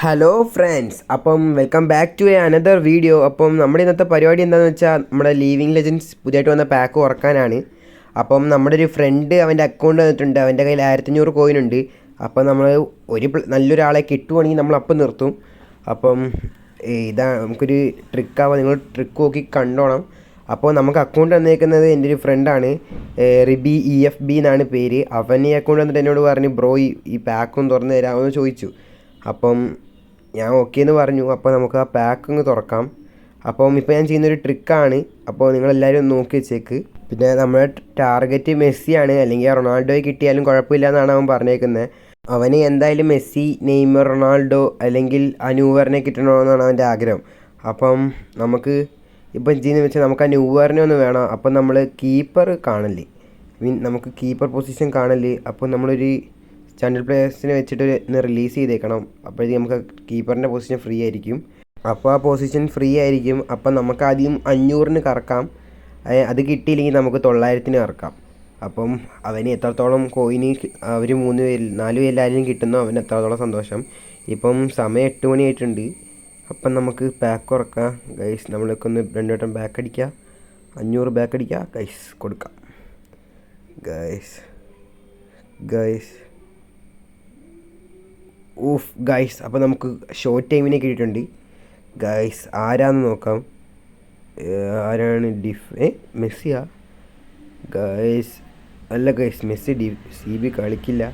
Hello friends, അപ്പം welcome back to another video. അപ്പം നമ്മുടെ ഇന്നത്തെ പരിപാടി എന്താണെന്ന് വെച്ചാൽ നമ്മുടെ ലീവിങ് ലെജൻഡ്സ് പുതിയതായിട്ട് വന്ന പാക്ക് ഉറക്കാനാണ്. അപ്പം നമ്മുടെ ഒരു ഫ്രണ്ട് അവൻ്റെ അക്കൗണ്ട് തന്നിട്ടുണ്ട്, അവൻ്റെ കയ്യിൽ 1500 കോയിൻ ഉണ്ട്. അപ്പം നമ്മൾ നല്ലൊരാളെ കിട്ടുവാണെങ്കിൽ നമ്മൾ അപ്പം നിർത്തും. അപ്പം ഇതാ നമുക്കൊരു ട്രിക്കാവാം, നിങ്ങൾ ട്രിക്ക് നോക്കി കണ്ടോണം. അപ്പോൾ നമുക്ക് അക്കൗണ്ട് തന്നേക്കുന്നത് എൻ്റെ ഒരു ഫ്രണ്ടാണ്, റിബി EFB എന്നാണ് പേര്. അവൻ ഈ അക്കൗണ്ട് വന്നിട്ട് എന്നോട് പറഞ്ഞു, ബ്രോ ഈ പാക്കൊന്ന് തുറന്ന് തരാമെന്ന് ചോദിച്ചു. അപ്പം ഞാൻ ഓക്കെ എന്ന് പറഞ്ഞു. അപ്പോൾ നമുക്ക് ആ പാക്ക് തുറക്കാം. അപ്പം ഇപ്പോൾ ഞാൻ ചെയ്യുന്നൊരു ട്രിക്കാണ്, അപ്പോൾ നിങ്ങളെല്ലാവരും ഒന്ന് നോക്കി വെച്ചേക്ക്. പിന്നെ നമ്മുടെ ടാർഗറ്റ് മെസ്സിയാണ്, അല്ലെങ്കിൽ റൊണാൾഡോയെ കിട്ടിയാലും കുഴപ്പമില്ല എന്നാണ് അവൻ പറഞ്ഞേക്കുന്നത്. അവന് എന്തായാലും മെസ്സി, നെയ്മർ, റൊണാൾഡോ അല്ലെങ്കിൽ ന്യൂവറിനെ കിട്ടണമെന്നാണ് അവൻ്റെ ആഗ്രഹം. അപ്പം നമുക്ക് ഇപ്പം ചെയ്യുന്നത് വെച്ചാൽ നമുക്ക് ആ ന്യൂവറിനെ ഒന്ന് വേണം. അപ്പം നമ്മൾ കീപ്പർ കാണല്ലേ, നമുക്ക് കീപ്പർ പൊസിഷൻ കാണല്ലേ. അപ്പോൾ നമ്മളൊരു ചാനൽ പ്ലേയേഴ്സിനെ വെച്ചിട്ട് ഒന്ന് റിലീസ് ചെയ്തേക്കണം. അപ്പോഴത്തേക്ക് നമുക്ക് കീപ്പറിൻ്റെ പൊസിഷൻ ഫ്രീ ആയിരിക്കും. അപ്പോൾ ആ പൊസിഷൻ ഫ്രീ ആയിരിക്കും. അപ്പം നമുക്ക് ആദ്യം 500 കറക്കാം. അത് കിട്ടിയില്ലെങ്കിൽ നമുക്ക് 900 കറക്കാം. അപ്പം അവന് എത്രത്തോളം കോയിന് അവർ 4 പേരിലായാലും കിട്ടുന്നു, അവന് എത്രത്തോളം സന്തോഷം. ഇപ്പം സമയം 8 മണിയായിട്ടുണ്ട്. അപ്പം നമുക്ക് പാക്ക് ഉറക്കാം ഗൈസ്. നമ്മളൊക്കെ ഒന്ന് 2 വട്ടം ബാക്ക് അടിക്കുക, 500 ബാക്ക് അടിക്കുക ഗൈസ്, കൊടുക്കാം ഗൈസ്. ഓഫ് ഗൈസ്, അപ്പോൾ നമുക്ക് ഷോർട്ട് ടൈമിനെ കിട്ടിയിട്ടുണ്ട് ഗൈസ്. ആരാന്ന് നോക്കാം. ആരാണ്? മെസ്സിയാ ഗൈസ്? അല്ല ഗൈസ്, മെസ്സി CB കളിക്കില്ല.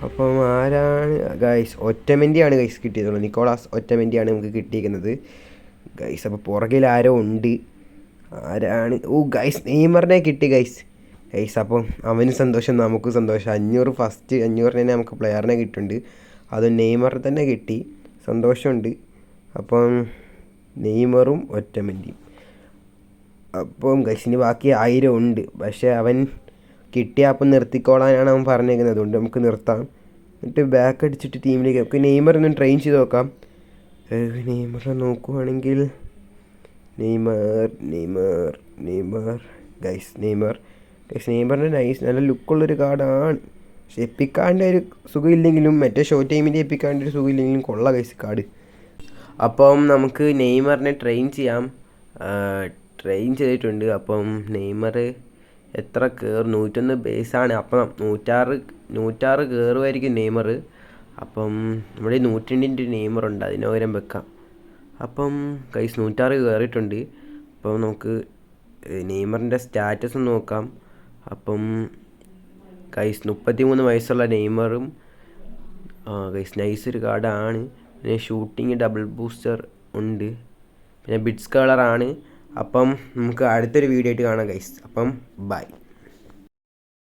അപ്പം ആരാണ് ഗൈസ്? ഒറ്റമെൻ്റിയാണ് ഗൈസ് കിട്ടിയതുള്ളൂ. നിക്കോളാസ് ഒറ്റമെൻ്റിയാണ് നമുക്ക് കിട്ടിയിരിക്കുന്നത് ഗൈസ്. അപ്പോൾ പുറകിൽ ആരോ ഉണ്ട്. ആരാണ്? ഓ ഗൈസ്, നെയ്മറിനെ കിട്ടി ഗൈസ്. അപ്പം അവന് സന്തോഷം, നമുക്കും സന്തോഷം. 500 ഫസ്റ്റ് 500 തന്നെ നമുക്ക് പ്ലെയറിനെ കിട്ടുന്നുണ്ട്. അത് നെയ്മർ തന്നെ കിട്ടി, സന്തോഷമുണ്ട്. അപ്പം നെയ്മറും ഒറ്റമെൻ്റിയും. അപ്പം ഗൈസിന് ബാക്കി 1000 ഉണ്ട്. പക്ഷേ അവൻ കിട്ടിയ അപ്പം നിർത്തിക്കോളാനാണ് അവൻ പറഞ്ഞേക്കുന്നത്. അതുകൊണ്ട് നമുക്ക് നിർത്താം. എന്നിട്ട് ബാക്ക് അടിച്ചിട്ട് ടീമിലേക്ക് നമുക്ക് നെയ്മർ ഒന്ന് ട്രെയിൻ ചെയ്ത് നോക്കാം. നെയ്മറെ നോക്കുവാണെങ്കിൽ നെയ്മറിൻ്റെ നല്ല ലുക്കുള്ളൊരു കാർഡാണ്. പക്ഷെ എപ്പിക്കാൻ്റെ ഒരു സുഖമില്ലെങ്കിലും മറ്റേ ഷോ ടൈമിൻ്റെ എപ്പിക്കാൻ്റെ ഒരു സുഖമില്ലെങ്കിലും കൊള്ള ഗൈസ് കാർഡ്. അപ്പം നമുക്ക് നെയ്മറിനെ ട്രെയിൻ ചെയ്യാം. ട്രെയിൻ ചെയ്തിട്ടുണ്ട്. അപ്പം നെയ്മർ എത്ര കയറും? 101 ബേസാണ്. അപ്പം 106 കയറുമായിരിക്കും നെയ്മർ. അപ്പം നമ്മുടെ 102 നെയ്മറുണ്ട്, അതിന് പകരം വെക്കാം. അപ്പം ഗൈസ് 106 കയറിയിട്ടുണ്ട്. അപ്പം നമുക്ക് നെയ്മറിൻ്റെ സ്റ്റാറ്റസ് ഒന്ന് നോക്കാം. അപ്പം ഗൈസ് 33 വയസ്സുള്ള നെയ്മറും ഗൈസ് നൈസ് ഒരു കാർഡാണ്. പിന്നെ ഷൂട്ടിങ് ഡബിൾ ബൂസ്റ്റർ ഉണ്ട്. പിന്നെ ബിറ്റ്സ് കളറാണ്. അപ്പം നമുക്ക് അടുത്തൊരു വീഡിയോ ആയിട്ട് കാണാം ഗൈസ്. അപ്പം ബൈ.